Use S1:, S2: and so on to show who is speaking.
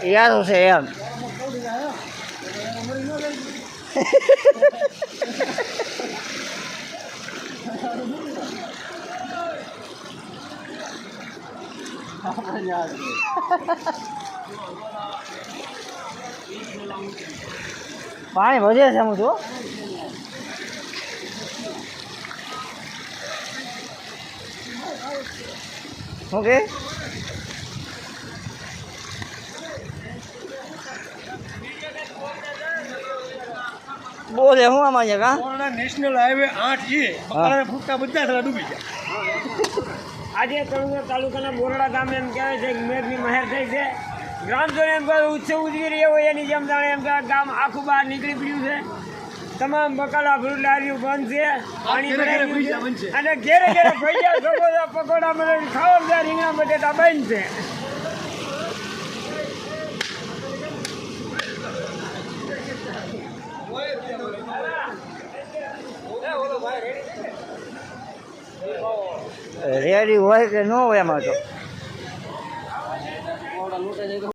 S1: યાર છે એમ પાણી વધે છે હું જો ઓકે બોલે હું આમાં કા
S2: નેશનલ હાઈવે 8 છે ફૂટકા બધા થવા ડૂબી ગયા.
S3: આજે કડુંગર તાલુકાના બોરડા ગામે એમ કહેવાય છે કે મેઘની મહેર થઈ છે. ગ્રામજનો એમ કહે ઉત્સવ ઉજવી રહ્યો હોય એની જેમ જાણે એમ કે ગામ આખું બહાર નીકળી પડ્યું છે. તમામ બકાલા ફ્રૂટ લારીઓ બંધ છે, પાણી ભરાઈ ગયું છે અને ઘેરે ઘેરે ભજીયા સમોસા પકોડા મળે ખાવા રીંગણા બટેટા બંધ છે.
S1: રેડી હોય કે ન હોય એમાં તો